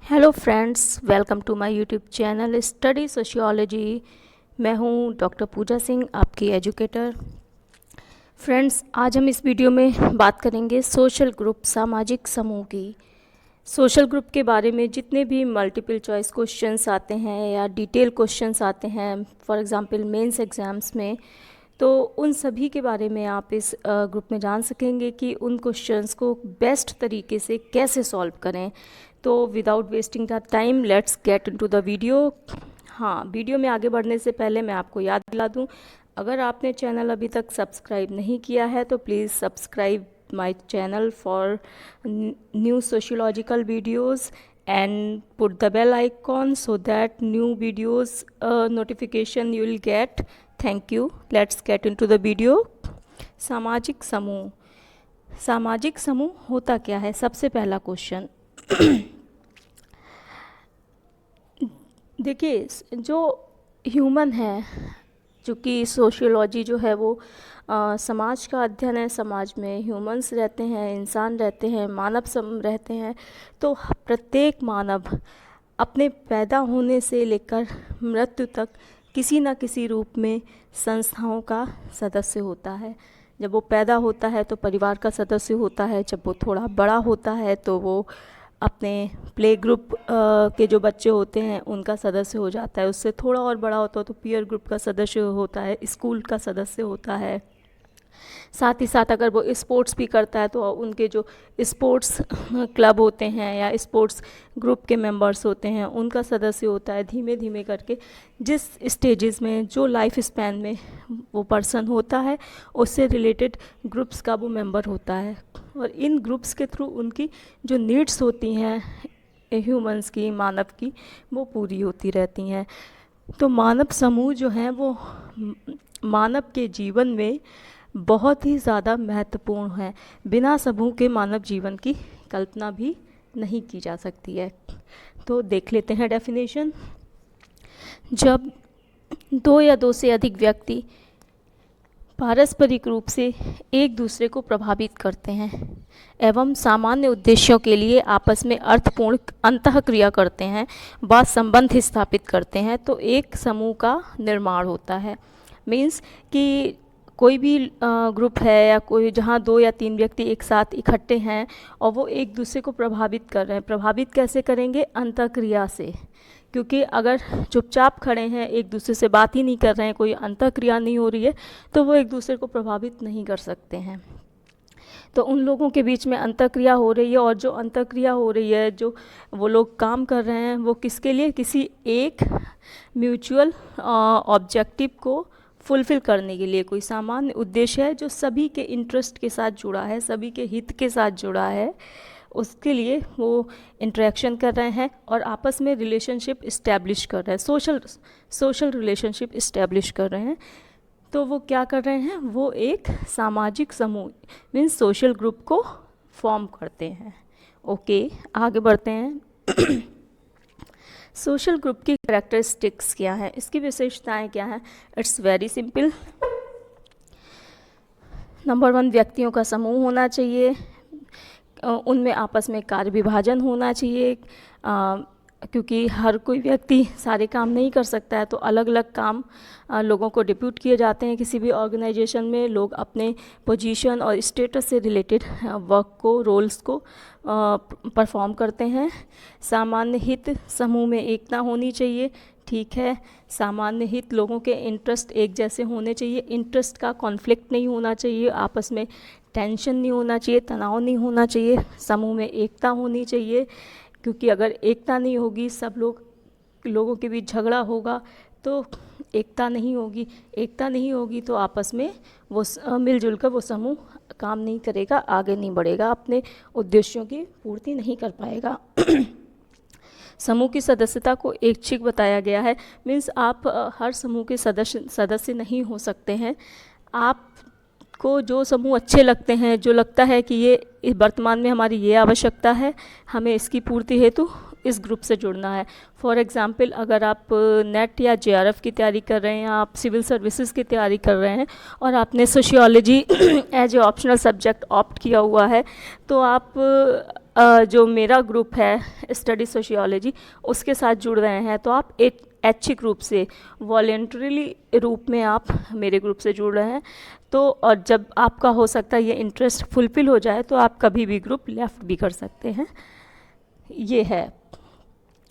Hello friends, welcome to my YouTube channel study sociology. मैं हूं doctor पूजा सिंह, आपकी educator. Friends, आज हम इस वीडियो में बात करेंगे सोशल ग्रुप, सामाजिक समूह की। सोशल ग्रुप के बारे में जितने भी मल्टीपल चॉइस क्वेश्चंस आते हैं या डिटेल क्वेश्चंस आते हैं, फॉर एग्जांपल मेंस एग्ज़ाम्स में, तो उन सभी के बारे में आप इस ग्रुप में जान सकेंगे कि उन क्वेश्चंस को बेस्ट तरीके से कैसे सॉल्व करें। तो without wasting the time, let's get into the video. हाँ, वीडियो में आगे बढ़ने से पहले मैं आपको याद दिला दूं, अगर आपने चैनल अभी तक सब्सक्राइब नहीं किया है तो please subscribe my channel for new sociological videos and put the bell icon so that new videos notification you will get. Thank you. Let's get into the video. सामाजिक समूह। सामाजिक समूह होता क्या है? सबसे पहला क्वेश्चन देखिए, जो ह्यूमन है, चूँकि सोशियोलॉजी जो है वो समाज का अध्ययन है। समाज में ह्यूमंस रहते हैं, इंसान रहते हैं, मानव सम रहते हैं। तो प्रत्येक मानव अपने पैदा होने से लेकर मृत्यु तक किसी न किसी रूप में संस्थाओं का सदस्य होता है। जब वो पैदा होता है तो परिवार का सदस्य होता है, जब वो थोड़ा बड़ा होता है तो वो अपने प्ले ग्रुप के जो बच्चे होते हैं उनका सदस्य हो जाता है। उससे थोड़ा और बड़ा होता है तो पीयर ग्रुप का सदस्य होता है, स्कूल का सदस्य होता है। साथ ही साथ अगर वो स्पोर्ट्स भी करता है तो उनके जो स्पोर्ट्स क्लब होते हैं या स्पोर्ट्स ग्रुप के मेंबर्स होते हैं उनका सदस्य होता है। धीमे धीमे करके जिस स्टेजेस में, जो लाइफ स्पैन में वो पर्सन होता है, उससे रिलेटेड ग्रुप्स का वो मेंबर होता है। और इन ग्रुप्स के थ्रू उनकी जो नीड्स होती हैं ह्यूमंस की, मानव की, वो पूरी होती रहती हैं। तो मानव समूह जो हैं वो मानव के जीवन में बहुत ही ज़्यादा महत्वपूर्ण है। बिना समूह के मानव जीवन की कल्पना भी नहीं की जा सकती है। तो देख लेते हैं डेफिनेशन। जब दो या दो से अधिक व्यक्ति पारस्परिक रूप से एक दूसरे को प्रभावित करते हैं एवं सामान्य उद्देश्यों के लिए आपस में अर्थपूर्ण अंतःक्रिया करते हैं, व संबंध स्थापित करते हैं, तो एक समूह का निर्माण होता है। मीन्स कि कोई भी ग्रुप है या कोई जहाँ दो या तीन व्यक्ति एक साथ इकट्ठे हैं और वो एक दूसरे को प्रभावित कर रहे हैं। प्रभावित कैसे करेंगे? अंतःक्रिया से। क्योंकि अगर चुपचाप खड़े हैं, एक दूसरे से बात ही नहीं कर रहे हैं, कोई अंतःक्रिया नहीं हो रही है, तो वो एक दूसरे को प्रभावित नहीं कर सकते हैं। तो उन लोगों के बीच में अंतःक्रिया हो रही है, और जो अंतःक्रिया हो रही है, जो वो लोग काम कर रहे हैं, वो किसके लिए? किसी एक म्यूचुअल ऑब्जेक्टिव को फुलफ़िल करने के लिए। कोई सामान्य उद्देश्य है जो सभी के इंटरेस्ट के साथ जुड़ा है, सभी के हित के साथ जुड़ा है, उसके लिए वो इंटरेक्शन कर रहे हैं और आपस में रिलेशनशिप इस्टेब्लिश कर रहे हैं, सोशल रिलेशनशिप इस्टेब्लिश कर रहे हैं। तो वो क्या कर रहे हैं? वो एक सामाजिक समूह मीन्स सोशल ग्रुप को फॉर्म करते हैं। ओके, आगे बढ़ते हैं। सोशल ग्रुप की कैरेक्टरिस्टिक्स क्या है, इसकी विशेषताएं क्या हैं? It's very simple. नंबर 1, व्यक्तियों का समूह होना चाहिए। उनमें आपस में कार्य विभाजन होना चाहिए, क्योंकि हर कोई व्यक्ति सारे काम नहीं कर सकता है, तो अलग अलग काम लोगों को डिप्यूट किए जाते हैं। किसी भी ऑर्गेनाइजेशन में लोग अपने पोजीशन और स्टेटस से रिलेटेड वर्क को, रोल्स को परफॉर्म करते हैं। सामान्य हित, समूह में एकता होनी चाहिए। ठीक है, सामान्य हित, लोगों के इंटरेस्ट एक जैसे होने चाहिए, इंटरेस्ट का कॉन्फ्लिक्ट नहीं होना चाहिए, आपस में टेंशन नहीं होना चाहिए, तनाव नहीं होना चाहिए। समूह में एकता होनी चाहिए, क्योंकि अगर एकता नहीं होगी, सब लोगों के बीच झगड़ा होगा तो एकता नहीं होगी। एकता नहीं होगी तो आपस में वो मिलजुल कर वो समूह काम नहीं करेगा, आगे नहीं बढ़ेगा, अपने उद्देश्यों की पूर्ति नहीं कर पाएगा। समूह की सदस्यता को ऐच्छिक बताया गया है। मीन्स आप हर समूह के सदस्य नहीं हो सकते हैं। आपको जो समूह अच्छे लगते हैं, जो लगता है कि ये इस वर्तमान में हमारी ये आवश्यकता है, हमें इसकी पूर्ति हेतु इस ग्रुप से जुड़ना है। फॉर एग्ज़ाम्पल, अगर आप नेट या जेआरएफ की तैयारी कर रहे हैं, आप सिविल सर्विसेज की तैयारी कर रहे हैं और आपने sociology as a optional subject opt किया हुआ है, तो आप जो मेरा ग्रुप है स्टडी सोशियोलॉजी उसके साथ जुड़ रहे हैं तो आप एक ऐच्छिक रूप से वॉलेंटरीली रूप में आप मेरे ग्रुप से जुड़ रहे हैं तो और जब आपका हो सकता है ये इंटरेस्ट फुलफिल हो जाए तो आप कभी भी ग्रुप लेफ़्ट भी कर सकते हैं। ये है।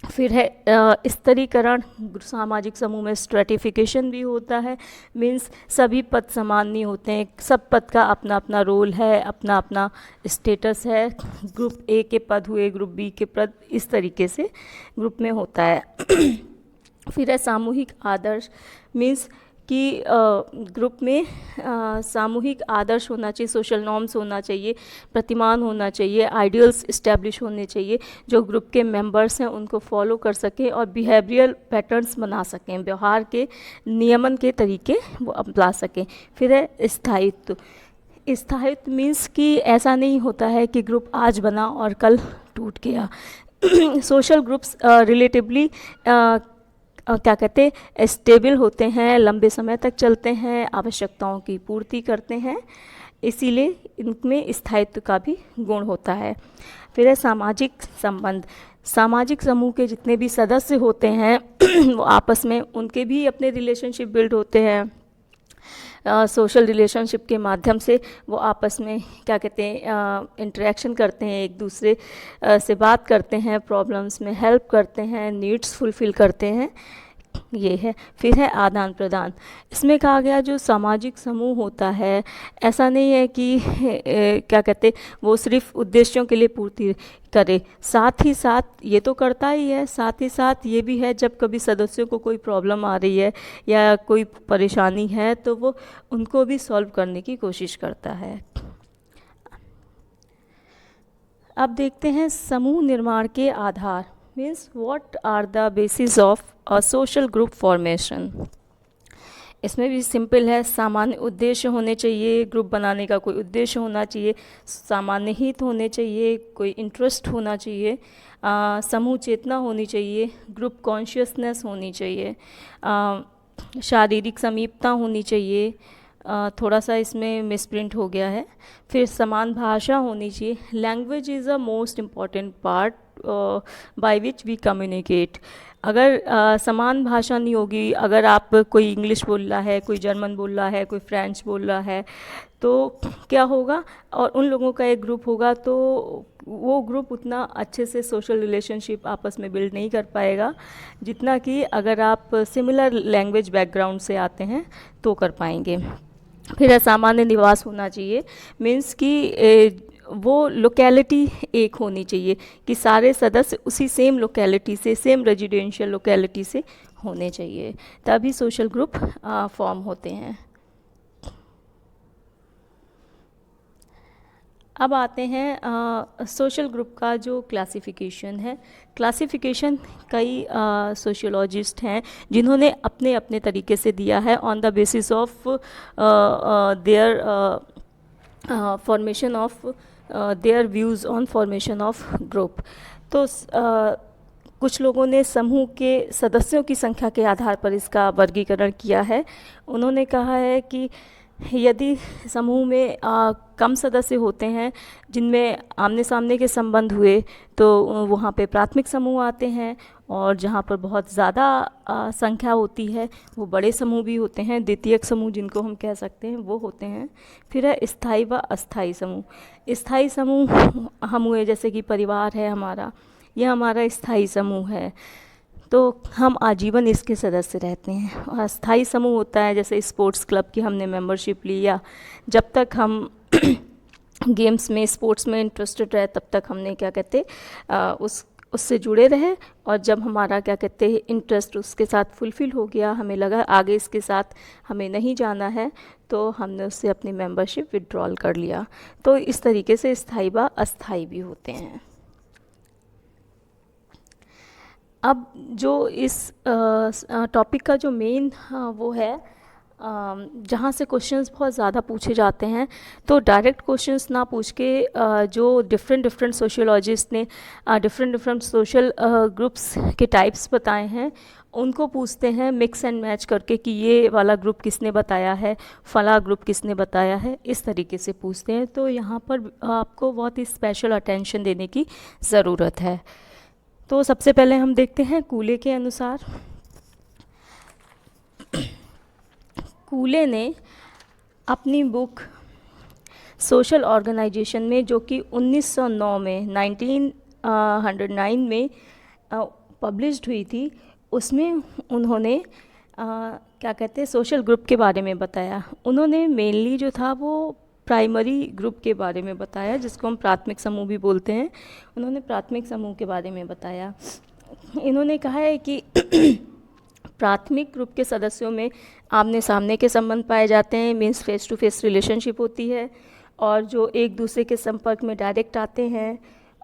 फिर है स्तरीकरण। सामाजिक समूह में स्ट्रेटिफिकेशन भी होता है, मीन्स सभी पद समान नहीं होते हैं, सब पद का अपना अपना रोल है, अपना अपना स्टेटस है। ग्रुप ए के पद हुए, ग्रुप बी के पद, इस तरीके से ग्रुप में होता है। फिर है सामूहिक आदर्श, मीन्स कि ग्रुप में सामूहिक आदर्श होना चाहिए, सोशल नॉर्म्स होना चाहिए, प्रतिमान होना चाहिए, आइडियल्स इस्टेब्लिश होने चाहिए जो ग्रुप के मेंबर्स हैं उनको फॉलो कर सकें और बिहेवियरल पैटर्न्स बना सकें, व्यवहार के नियमन के तरीके वो अपना सकें। फिर है स्थायित्व। स्थायित्व मीन्स कि ऐसा नहीं होता है कि ग्रुप आज बना और कल टूट गया। सोशल ग्रुप्स रिलेटिवली क्या कहते हैं स्टेबल होते हैं, लंबे समय तक चलते हैं, आवश्यकताओं की पूर्ति करते हैं, इसीलिए इनमें स्थायित्व का भी गुण होता है। फिर है सामाजिक संबंध। सामाजिक समूह के जितने भी सदस्य होते हैं वो आपस में उनके भी अपने रिलेशनशिप बिल्ड होते हैं। सोशल रिलेशनशिप के माध्यम से वो आपस में क्या कहते हैं इंटरेक्शन करते हैं, एक दूसरे से बात करते हैं, प्रॉब्लम्स में हेल्प करते हैं, नीड्स फुलफ़िल करते हैं, ये है। फिर है आदान प्रदान। इसमें कहा गया जो सामाजिक समूह होता है ऐसा नहीं है कि क्या कहते वो सिर्फ उद्देश्यों के लिए पूर्ति करे, साथ ही साथ ये तो करता ही है, साथ ही साथ ये भी है जब कभी सदस्यों को कोई प्रॉब्लम आ रही है या कोई परेशानी है तो वो उनको भी सॉल्व करने की कोशिश करता है। अब देखते हैं समूह निर्माण के आधार, means what are the basis of a social group formation. इसमें भी सिंपल है, सामान्य उद्देश्य होने चाहिए, ग्रुप बनाने का कोई उद्देश्य होना चाहिए, सामान्य हित होने चाहिए, कोई इंटरेस्ट होना चाहिए, समूह चेतना होनी चाहिए, ग्रुप कॉन्शियसनेस होनी चाहिए, शारीरिक समीपता होनी चाहिए, थोड़ा सा इसमें मिसप्रिंट हो गया है। फिर समान भाषा होनी चाहिए, language is a most important part by which we communicate. अगर समान भाषा नहीं होगी, अगर आप कोई इंग्लिश बोल रहा है, कोई जर्मन बोल रहा है, कोई फ्रेंच बोल रहा है तो क्या होगा, और उन लोगों का एक ग्रुप होगा तो वो ग्रुप उतना अच्छे से सोशल रिलेशनशिप आपस में बिल्ड नहीं कर पाएगा जितना कि अगर आप सिमिलर लैंग्वेज बैकग्राउंड से आते हैं तो कर पाएंगे। फिर सामान्य निवास होना चाहिए, मीन्स कि वो लोकेलिटी एक होनी चाहिए कि सारे सदस्य उसी सेम लोकेलिटी से, सेम रेजिडेंशियल लोकेलिटी से होने चाहिए, तभी सोशल ग्रुप फॉर्म होते हैं। अब आते हैं सोशल ग्रुप का जो क्लासिफिकेशन है। क्लासिफिकेशन कई सोशियोलॉजिस्ट हैं जिन्होंने अपने अपने तरीके से दिया है on the basis of their formation of their views on formation of group. तो कुछ लोगों ने समूह के सदस्यों की संख्या के आधार पर इसका वर्गीकरण किया है। उन्होंने कहा है कि यदि समूह में कम सदस्य होते हैं जिनमें आमने सामने के संबंध हुए तो वहाँ पे प्राथमिक समूह आते हैं, और जहाँ पर बहुत ज़्यादा संख्या होती है वो बड़े समूह भी होते हैं, द्वितीयक समूह जिनको हम कह सकते हैं वो होते हैं। फिर है स्थायी व अस्थायी समूह। स्थायी समूह हम हुए जैसे कि परिवार है हमारा, यह हमारा स्थायी समूह है तो हम आजीवन इसके सदस्य रहते हैं। और अस्थायी समूह होता है जैसे स्पोर्ट्स क्लब की हमने मेंबरशिप लिया, जब तक हम गेम्स में स्पोर्ट्स में इंटरेस्टेड रहे तब तक हमने क्या कहते उससे जुड़े रहे, और जब हमारा क्या कहते हैं इंटरेस्ट उसके साथ फुलफ़िल हो गया, हमें लगा आगे इसके साथ हमें नहीं जाना है तो हमने उससे अपनी मेंबरशिप विड्रॉल कर लिया। तो इस तरीके से स्थायी व अस्थायी भी होते हैं। अब जो इस टॉपिक का जो मेन वो है जहाँ से क्वेश्चंस बहुत ज़्यादा पूछे जाते हैं, तो डायरेक्ट क्वेश्चंस ना पूछ के जो डिफरेंट डिफरेंट सोशियोलॉजिस्ट ने डिफरेंट डिफरेंट सोशल ग्रुप्स के टाइप्स बताए हैं, उनको पूछते हैं मिक्स एंड मैच करके कि ये वाला ग्रुप किसने बताया है, फला ग्रुप किसने बताया है, इस तरीके से पूछते हैं। तो यहाँ पर आपको बहुत ही स्पेशल अटेंशन देने की ज़रूरत है। तो सबसे पहले हम देखते हैं कूले के अनुसार। कूले ने अपनी बुक सोशल ऑर्गेनाइजेशन में, जो कि 1909 में 1909 में पब्लिश्ड हुई थी, उसमें उन्होंने क्या कहते हैं सोशल ग्रुप के बारे में बताया। उन्होंने मेनली जो था वो प्राइमरी ग्रुप के बारे में बताया, जिसको हम प्राथमिक समूह भी बोलते हैं। उन्होंने प्राथमिक समूह के बारे में बताया। इन्होंने कहा है कि प्राथमिक ग्रुप के सदस्यों में आमने सामने के संबंध पाए जाते हैं, means face to face relationship होती है, और जो एक दूसरे के संपर्क में डायरेक्ट आते हैं।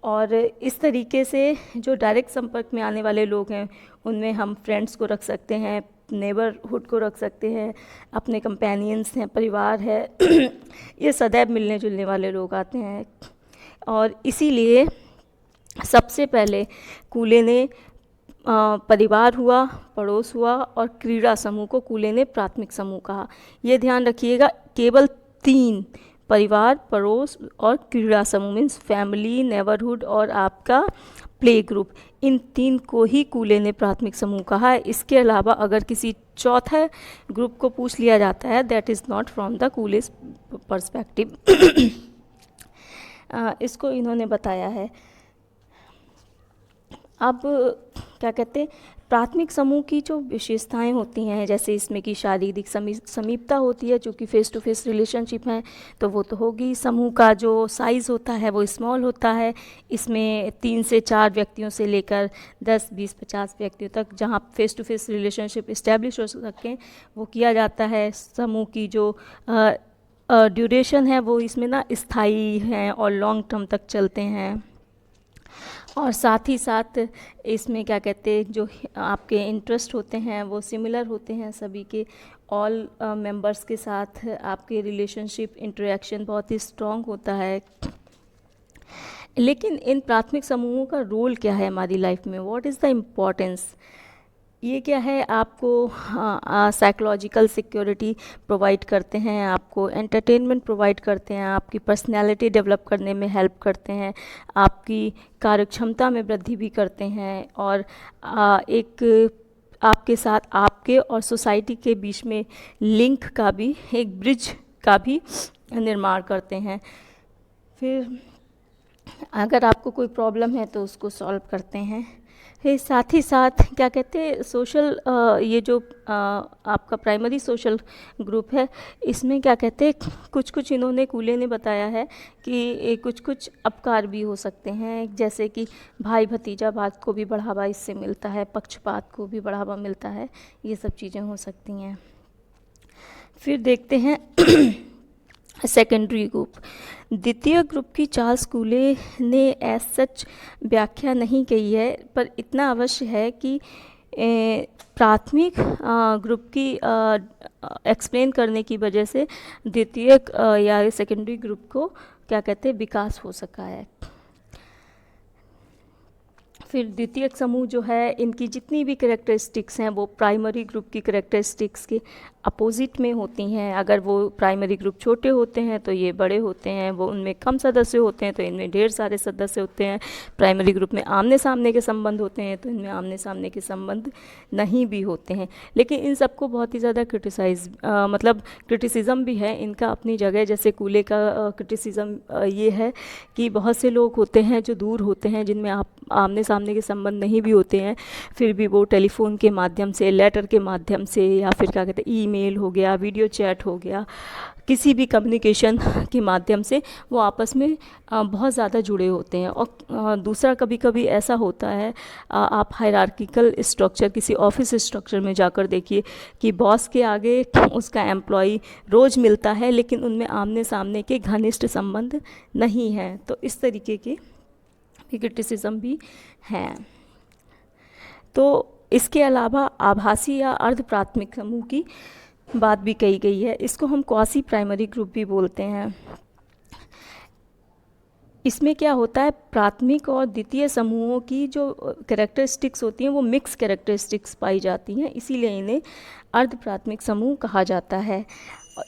और इस तरीके से जो डायरेक्ट संपर्क में आने वाले लोग हैं, उनमें हम फ्रेंड्स को रख सकते हैं, नेबरहुड को रख सकते हैं, अपने कंपेनियंस हैं, परिवार है ये सदैव मिलने जुलने वाले लोग आते हैं। और इसीलिए सबसे पहले कूले ने परिवार हुआ, पड़ोस हुआ और क्रीड़ा समूह को कूले ने प्राथमिक समूह कहा। ये ध्यान रखिएगा, केवल 3, परिवार, पड़ोस और क्रीड़ा समूह, मीन्स फैमिली, नेबरहुड और आपका प्ले ग्रुप, इन 3 को ही कूले ने प्राथमिक समूह कहा है। इसके अलावा अगर किसी चौथे ग्रुप को पूछ लिया जाता है, that is not from the Cooley's perspective. इसको इन्होंने बताया है। अब क्या कहते हैं, प्राथमिक समूह की जो विशेषताएं होती हैं, जैसे इसमें की शारीरिक समीपता होती है, जो कि फेस टू फेस रिलेशनशिप है, तो वो तो होगी। समूह का जो साइज़ होता है वो स्मॉल होता है। इसमें 3 से 4 व्यक्तियों से लेकर 10, 20, 50 व्यक्तियों तक जहाँ face to face relationship establish हो सकें, वो किया जाता है। समूह की जो ड्यूरेशन है वो इसमें ना स्थायी है और लॉन्ग टर्म तक चलते हैं। और साथ ही साथ इसमें क्या कहते हैं, जो आपके इंटरेस्ट होते हैं वो सिमिलर होते हैं सभी के। ऑल मेंबर्स के साथ आपके रिलेशनशिप इंटरेक्शन बहुत ही स्ट्रॉन्ग होता है। लेकिन इन प्राथमिक समूहों का रोल क्या है हमारी लाइफ में, व्हाट इज़ द इम्पोर्टेंस? ये क्या है, आपको साइकोलॉजिकल सिक्योरिटी प्रोवाइड करते हैं, आपको एंटरटेनमेंट प्रोवाइड करते हैं, आपकी पर्सनैलिटी डेवलप करने में हेल्प करते हैं, आपकी कार्यक्षमता में वृद्धि भी करते हैं, और एक आपके साथ आपके और सोसाइटी के बीच में लिंक का भी, एक ब्रिज का भी निर्माण करते हैं। फिर अगर आपको कोई प्रॉब्लम है तो उसको सॉल्व करते हैं। फिर साथ ही साथ क्या कहते हैं, सोशल ये जो आपका प्राइमरी सोशल ग्रुप है, इसमें क्या कहते हैं, कुछ कुछ इन्होंने कूले ने बताया है कि कुछ कुछ अपकार भी हो सकते हैं, जैसे कि भाई भतीजावाद को भी बढ़ावा इससे मिलता है, पक्षपात को भी बढ़ावा मिलता है, ये सब चीज़ें हो सकती हैं। फिर देखते हैं सेकेंडरी ग्रुप। द्वितीय ग्रुप की चार्ल्स कूले ने एज सच व्याख्या नहीं की है, पर इतना अवश्य है कि प्राथमिक ग्रुप की एक्सप्लेन करने की वजह से द्वितीय या सेकेंडरी ग्रुप को क्या कहते हैं, विकास हो सका है। फिर द्वितीयक समूह जो है, इनकी जितनी भी कैरेक्टरिस्टिक्स हैं वो प्राइमरी ग्रुप की कैरेक्टरिस्टिक्स के अपोजिट में होती हैं। अगर वो प्राइमरी ग्रुप छोटे होते हैं तो ये बड़े होते हैं, वो उनमें कम सदस्य होते हैं तो इनमें ढेर सारे सदस्य होते हैं। प्राइमरी ग्रुप में आमने सामने के संबंध होते हैं तो इनमें आमने सामने के संबंध नहीं भी होते हैं। लेकिन इन सबको बहुत ही ज़्यादा मतलब क्रिटिसिज्म भी है इनका अपनी जगह। जैसे कूले का क्रिटिसिज्म ये है कि बहुत से लोग होते हैं जो दूर होते हैं, जिनमें आप आमने सामने के संबंध नहीं भी होते हैं, फिर भी वो टेलीफोन के माध्यम से, लेटर के माध्यम से, या फिर क्या कहते हैं ईमेल हो गया, वीडियो चैट हो गया, किसी भी कम्युनिकेशन के माध्यम से वो आपस में बहुत ज़्यादा जुड़े होते हैं। और दूसरा कभी कभी ऐसा होता है, आप हायरार्किकल स्ट्रक्चर, किसी ऑफिस स्ट्रक्चर में जाकर देखिए कि बॉस के आगे उसका एम्प्लॉय रोज़ मिलता है, लेकिन उनमें आमने सामने के घनिष्ठ संबंध नहीं हैं। तो इस तरीके के क्रिटिसिज्म भी हैं। तो इसके अलावा आभासी या अर्ध प्राथमिक समूह की बात भी कही गई है। इसको हम क्वासी प्राइमरी ग्रुप भी बोलते हैं। इसमें क्या होता है, प्राथमिक और द्वितीय समूहों की जो कैरेक्टरिस्टिक्स होती हैं वो मिक्स कैरेक्टरिस्टिक्स पाई जाती हैं, इसीलिए इन्हें अर्ध प्राथमिक समूह कहा जाता है।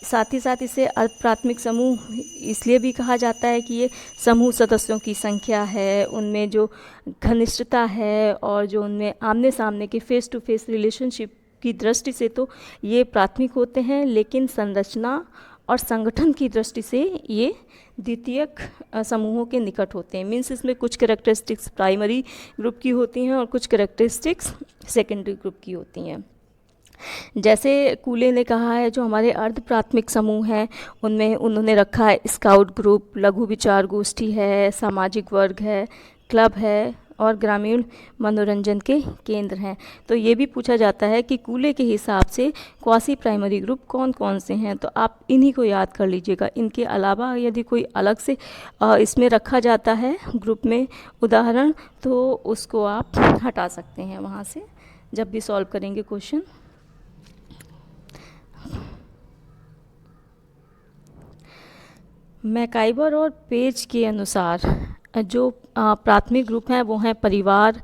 साथ ही साथ इसे अर्ध प्राथमिक समूह इसलिए भी कहा जाता है कि ये समूह सदस्यों की संख्या है, उनमें जो घनिष्ठता है और जो उनमें आमने सामने के फेस टू फेस रिलेशनशिप की दृष्टि से तो ये प्राथमिक होते हैं, लेकिन संरचना और संगठन की दृष्टि से ये द्वितीयक समूहों के निकट होते हैं। मीन्स इसमें कुछ कैरेक्टरिस्टिक्स प्राइमरी ग्रुप की होती हैं और कुछ कैरेक्टरिस्टिक्स सेकेंडरी ग्रुप की होती हैं। जैसे कूले ने कहा है, जो हमारे अर्ध प्राथमिक समूह हैं उनमें उन्होंने रखा है स्काउट ग्रुप, लघु विचार गोष्ठी है, सामाजिक वर्ग है, क्लब है और ग्रामीण मनोरंजन के केंद्र हैं। तो ये भी पूछा जाता है कि कूले के हिसाब से क्वासी प्राइमरी ग्रुप कौन कौन से हैं, तो आप इन्हीं को याद कर लीजिएगा। इनके अलावा यदि कोई अलग से इसमें रखा जाता है ग्रुप में उदाहरण, तो उसको आप हटा सकते हैं वहाँ से जब भी सॉल्व करेंगे क्वेश्चन। मैकाइवर और पेज के अनुसार जो प्राथमिक ग्रुप हैं वो हैं परिवार,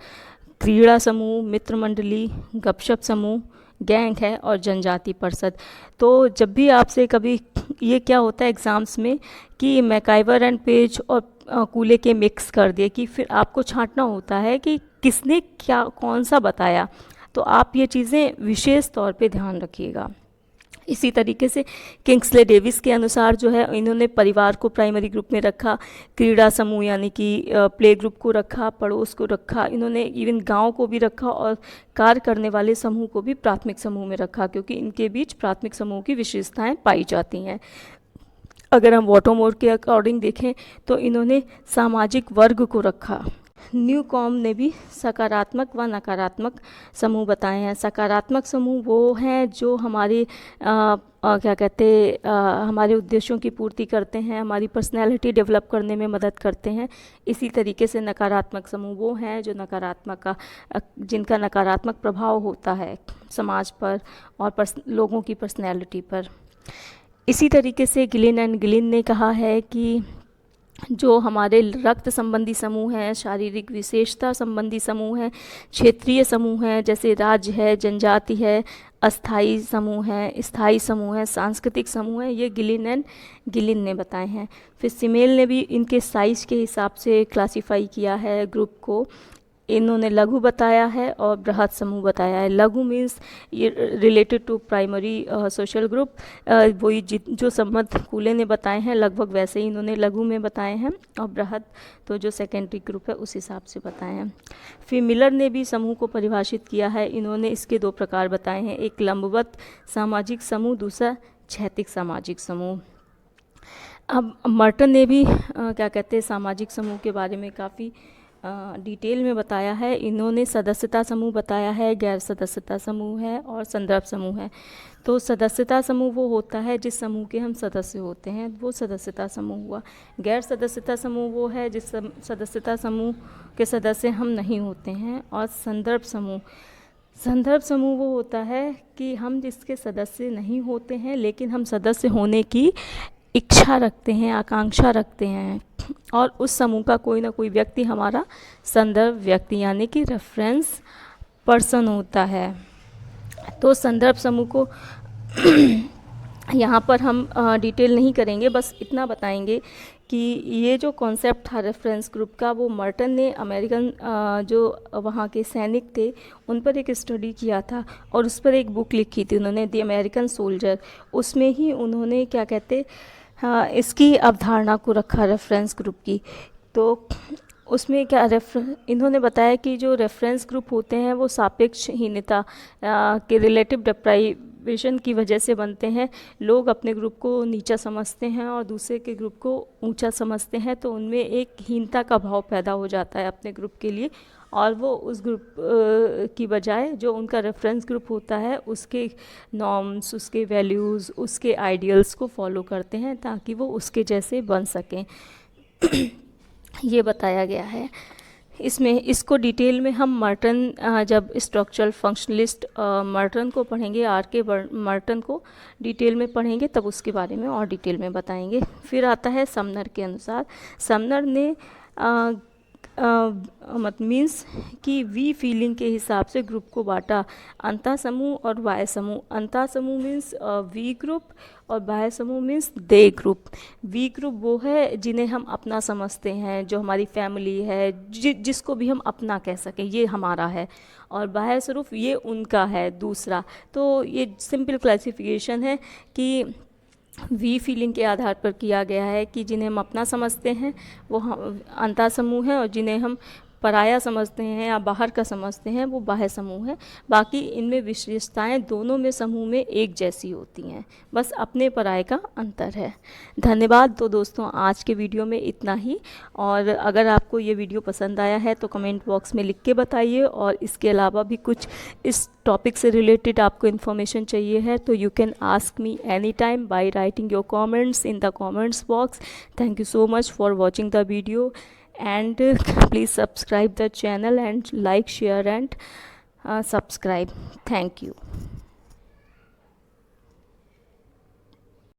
क्रीड़ा समूह, मित्र मंडली, गपशप समूह, गैंग है और जनजाति परिषद। तो जब भी आपसे कभी ये क्या होता है एग्ज़ाम्स में कि मैकाइवर एंड पेज और कूले के मिक्स कर दिए, कि फिर आपको छांटना होता है कि किसने क्या कौन सा बताया, तो आप ये चीज़ें विशेष तौर पे ध्यान रखिएगा। इसी तरीके से किंग्सले डेविस के अनुसार जो है इन्होंने परिवार को प्राइमरी ग्रुप में रखा, क्रीड़ा समूह यानी कि प्ले ग्रुप को रखा, पड़ोस को रखा, इन्होंने इवन गांव को भी रखा और कार्य करने वाले समूह को भी प्राथमिक समूह में रखा, क्योंकि इनके बीच प्राथमिक समूह की विशेषताएं पाई जाती हैं। अगर हम वॉटोमोर के अकॉर्डिंग देखें तो इन्होंने सामाजिक वर्ग को रखा। न्यू कॉम ने भी सकारात्मक व नकारात्मक समूह बताए हैं। सकारात्मक समूह वो हैं जो हमारे क्या कहते हमारे उद्देश्यों की पूर्ति करते हैं, हमारी पर्सनैलिटी डेवलप करने में मदद करते हैं। इसी तरीके से नकारात्मक समूह वो हैं जो जिनका नकारात्मक प्रभाव होता है समाज पर और लोगों की पर्सनैलिटी पर। इसी तरीके से गिलिन एंड गिलिन ने कहा है कि जो हमारे रक्त संबंधी समूह हैं, शारीरिक विशेषता संबंधी समूह हैं, क्षेत्रीय समूह हैं जैसे राज्य है, जनजाति है, अस्थाई समूह है, स्थायी समूह है, सांस्कृतिक समूह है, ये गिलिन एंड गिलिन ने बताए हैं। फिर सिमेल ने भी इनके साइज के हिसाब से क्लासिफाई किया है ग्रुप को। इन्होंने लघु बताया है और बृहद समूह बताया है। लघु मीन्स ये related to primary social group, वही जो संबंध कूले ने बताए हैं लगभग वैसे ही इन्होंने लघु में बताए हैं, और बृहद तो जो सेकेंडरी ग्रुप है उस हिसाब से बताए हैं। फिर मिलर ने भी समूह को परिभाषित किया है। इन्होंने इसके 2 प्रकार बताए हैं, एक लंबवत सामाजिक समूह, दूसरा क्षैतिज सामाजिक समूह। अब मर्टन ने भी क्या कहते हैं सामाजिक समूह के बारे में काफ़ी डिटेल में बताया है। इन्होंने सदस्यता समूह बताया है, गैर सदस्यता समूह है और संदर्भ समूह है। तो सदस्यता समूह वो होता है जिस समूह के हम सदस्य होते हैं, वो सदस्यता समूह हुआ। गैर सदस्यता समूह वो है जिस सदस्यता समूह के सदस्य हम नहीं होते हैं। और संदर्भ समूह वो होता है कि हम जिसके सदस्य नहीं होते हैं लेकिन हम सदस्य होने की इच्छा रखते हैं, आकांक्षा रखते हैं, और उस समूह का कोई ना कोई व्यक्ति हमारा संदर्भ व्यक्ति यानी कि रेफरेंस पर्सन होता है। तो संदर्भ समूह को यहाँ पर हम डिटेल नहीं करेंगे, बस इतना बताएंगे कि ये जो कॉन्सेप्ट था रेफरेंस ग्रुप का, वो मर्टन ने अमेरिकन जो वहाँ के सैनिक थे उन पर एक स्टडी किया था और उस पर एक बुक लिखी थी उन्होंने, द अमेरिकन सोल्जर। उसमें ही उन्होंने क्या कहते इसकी अवधारणा को रखा रेफरेंस ग्रुप की। तो उसमें क्या इन्होंने बताया कि जो रेफरेंस ग्रुप होते हैं वो सापेक्षहीनता के रिलेटिव डिप्राइवेशन की वजह से बनते हैं। लोग अपने ग्रुप को नीचा समझते हैं और दूसरे के ग्रुप को ऊंचा समझते हैं, तो उनमें एक हीनता का भाव पैदा हो जाता है अपने ग्रुप के लिए, और वो उस ग्रुप की बजाय जो उनका रेफरेंस ग्रुप होता है उसके नॉर्म्स, उसके वैल्यूज़, उसके आइडियल्स को फॉलो करते हैं ताकि वो उसके जैसे बन सकें। ये बताया गया है। इसमें इसको डिटेल में हम मर्टन जब स्ट्रक्चरल फंक्शनलिस्ट मर्टन को पढ़ेंगे, आर के मर्टन को डिटेल में पढ़ेंगे, तब उसके बारे में और डिटेल में बताएंगे। फिर आता है समनर के अनुसार। समनर ने मत मीन्स कि वी फीलिंग के हिसाब से ग्रुप को बांटा, अंतः समूह और बाह्य समूह। अंतः समूह मीन्स वी ग्रुप और बाह्य समूह means they group. We group वो है जिन्हें हम अपना समझते हैं, जो हमारी फैमिली है, जिसको भी हम अपना कह सकें, ये हमारा है। और बाह्य स्वरूप ये उनका है, दूसरा। तो ये सिंपल क्लासिफिकेशन है कि वी फीलिंग के आधार पर किया गया है कि जिन्हें हम अपना समझते हैं वो अंतः समूह है, और जिन्हें हम पराया समझते हैं या बाहर का समझते हैं वो बाह्य समूह है। बाकी इनमें विशेषताएं दोनों में समूह में एक जैसी होती हैं, बस अपने पराये का अंतर है। धन्यवाद। तो दोस्तों आज के वीडियो में इतना ही, और अगर आपको ये वीडियो पसंद आया है तो कमेंट बॉक्स में लिख के बताइए, और इसके अलावा भी कुछ इस टॉपिक से रिलेटेड आपको इन्फॉर्मेशन चाहिए है तो you can ask me any time by writing your comments in the comments box. Thank you so much for watching the video, and please subscribe the channel and like, share and subscribe. Thank you.